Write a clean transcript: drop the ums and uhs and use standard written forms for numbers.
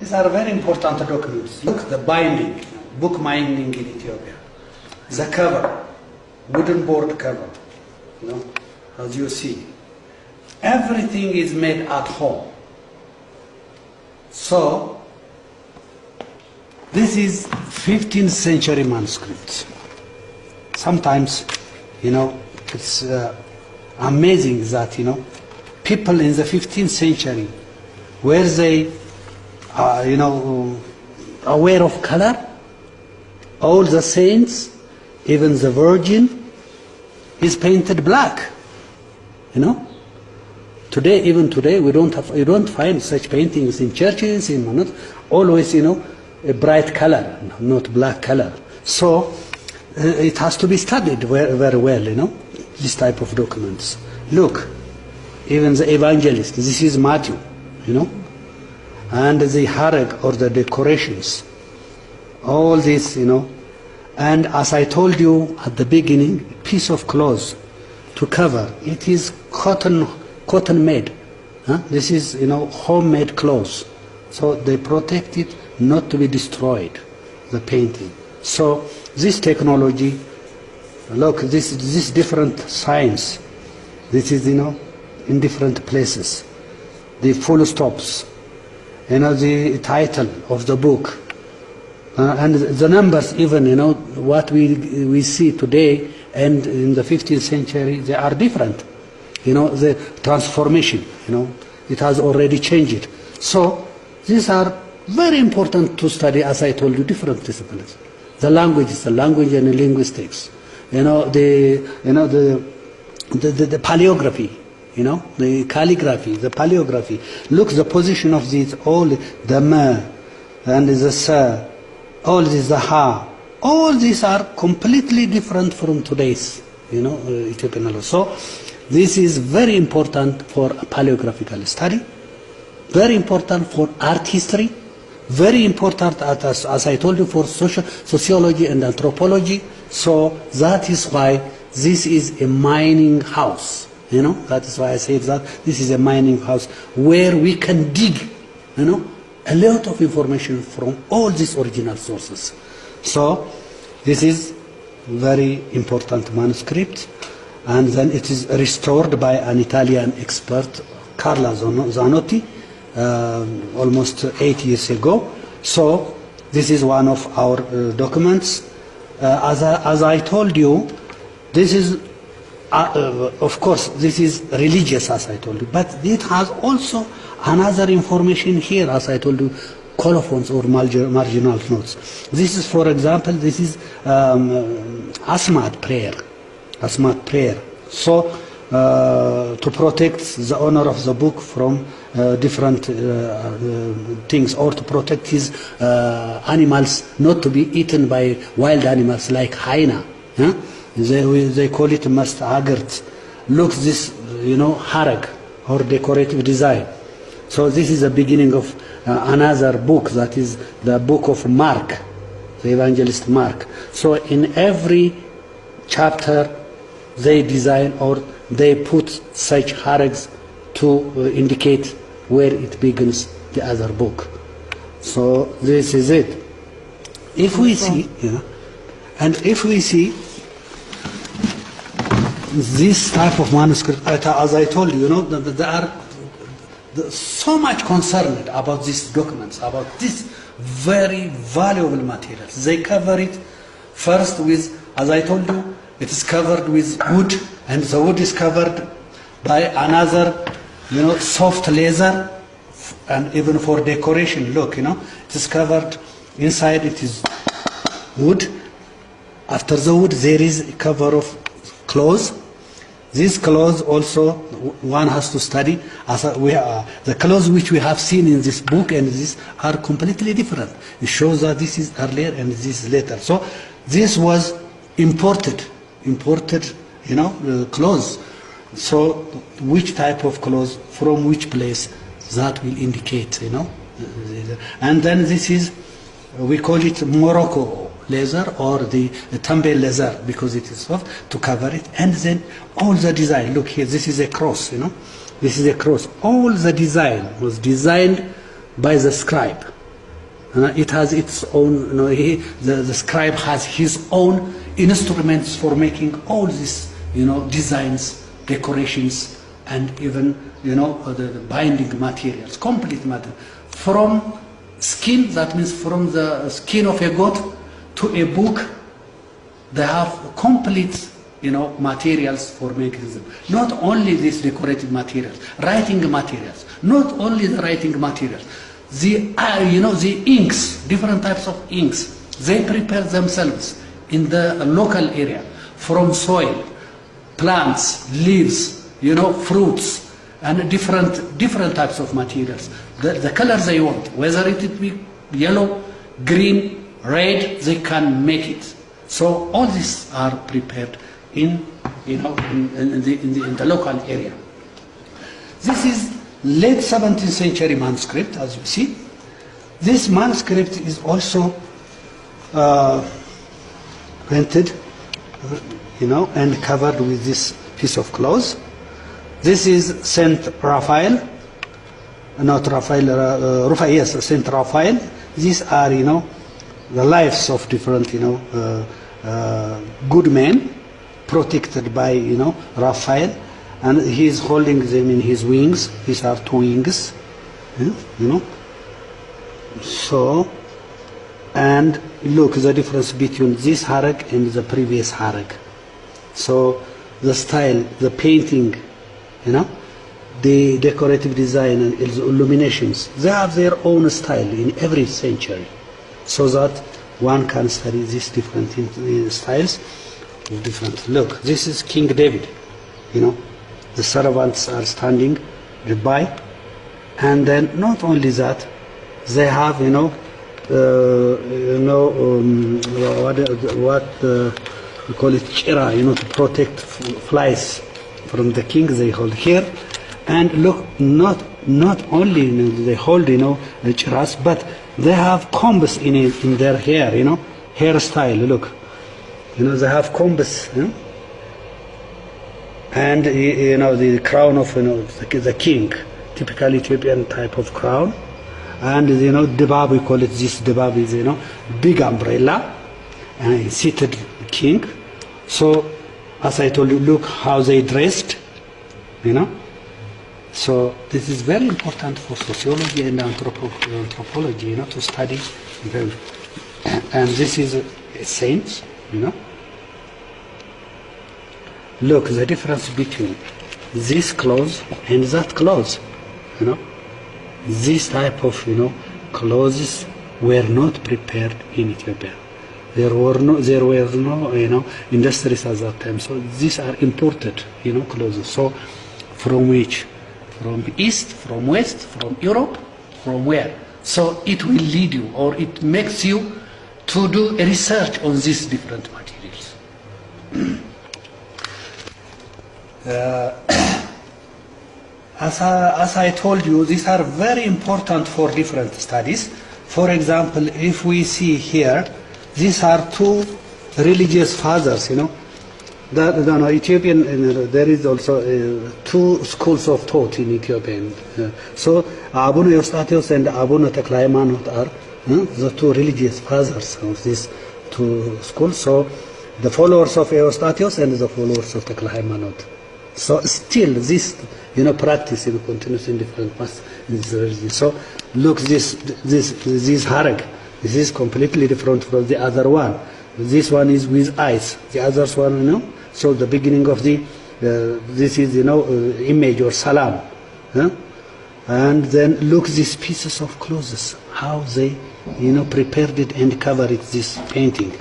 These are very important documents. Look, the binding, book binding in Ethiopia. The cover, wooden board cover, you know, as you see. Everything is made at home. So, this is 15th century manuscript. Sometimes, you know, it's amazing that, you know, people in the 15th century, were they, you know, aware of color? All the saints, even the Virgin, is painted black, you know. Today, even today, we don't find such paintings in churches, in not always, you know, a bright color, not black color. So it has to be studied very well, you know, this type of documents. Look, even the evangelist, this is Matthew, you know, and the harag or the decorations, all this, you know. And as I told you at the beginning, piece of cloth to cover, it is cotton made. Huh? This is, you know, homemade clothes. So they protect it not to be destroyed, the painting. So this technology, look, this different science, this is, you know, in different places. The full stops, you know, the title of the book, and the numbers even, you know, what we see today and in the 15th century, they are different. You know, the transformation, you know, it has already changed. So these are very important to study, as I told you, different disciplines. The languages, the language and linguistics, you know, the paleography, you know, the calligraphy, the paleography. Look, the position of these, all the ma and the sa, all this, the ha, all these are completely different from today's, you know, Ethiopian language. So this is very important for paleographical study, very important for art history, very important, as I told you, for sociology and anthropology. So that is why this is a mining house. You know, that is why I say that this is a mining house where we can dig, you know, a lot of information from all these original sources. So this is very important manuscript, and then it is restored by an Italian expert, Carla Zanotti, almost 8 years ago. So this is one of our documents. As I told you, this is of course this is religious, as I told you, but it has also another information here, as I told you, colophons or marginal notes. This is, for example, this is Asmat prayer. Asmat prayer. So to protect the owner of the book from different things, or to protect his animals not to be eaten by wild animals like hyena. Huh? They call it mastagert. Look, this, you know, harag or decorative design. So this is the beginning of another book, that is the book of Mark, the evangelist Mark. So in every chapter they design or they put such harags to indicate where it begins the other book. So this is it. If we see, yeah, and if we see this type of manuscript, as I told you, you know, there are so much concerned about these documents, about this very valuable materials. They cover it first with, as I told you, it is covered with wood, and the wood is covered by another, you know, soft leather, and even for decoration, look, you know, it is covered inside, it is wood. After the wood there is a cover of clothes. These clothes also one has to study, as the clothes which we have seen in this book and this are completely different. It shows that this is earlier and this is later. So this was imported, you know, clothes. So which type of clothes from which place, that will indicate, you know. And then this is, we call it Morocco leather or the Tambe leather, because it is soft, to cover it. And then all the design, look here, this is a cross, you know, this is a cross. All the design was designed by the scribe. It has its own, the scribe has his own instruments for making all these, designs, decorations, and even, the binding materials, complete matter. From skin, that means from the skin of a goat to a book, they have complete, materials for making them. Not only these decorative materials, writing materials, not only the writing materials, the inks, different types of inks, they prepare themselves in the local area from soil, plants, leaves, fruits, and different types of materials. The colors they want, whether it be yellow, green, red, they can make it. So all these are prepared in the local area. This is late 17th century manuscript, as you see. This manuscript is also printed, and covered with this piece of cloth. This is Saint Raphael, not Raphael, yes, Saint Raphael. These are, the lives of different, good men, protected by, Raphael. And he is holding them in his wings. These are two wings, So, and look the difference between this harag and the previous harag. So, the style, the painting, the decorative design and the illuminations, they have their own style in every century, so that one can study these different styles. Different. Look, this is King David. The servants are standing by, and then not only that, they have what we call it chira, to protect flies from the king. They hold here, and look, not only they hold the chiras, but they have combs in their hair, hairstyle. Look. They have combs, and the crown of the king, typical Ethiopian type of crown, and debab, we call it, this debab is big umbrella, and a seated king. So as I told you, look how they dressed, So this is very important for sociology and anthropology, to study. And this is a saint, Look, the difference between this clothes and that clothes, This type of, clothes were not prepared in Ethiopia. There were no, industries at that time. So these are imported, clothes. So from which? From East, from West, from Europe, from where? So it will lead you, or it makes you to do a research on these different materials. As I told you, these are very important for different studies. For example, if we see here, these are two religious fathers, Ethiopian, there is also two schools of thought in Ethiopia. So Abuna Eustathios and Abuna Tekla Haymanot are the two religious fathers of these two schools. So the followers of Eustathios and the followers of Tekla Haymanot. So still this practice continues in different parts in this religion. So look, this harag, this is completely different from the other one. This one is with eyes. The others one, So the beginning of the this is image or salam, and then look these pieces of clothes, how they prepared it and covered it, this painting.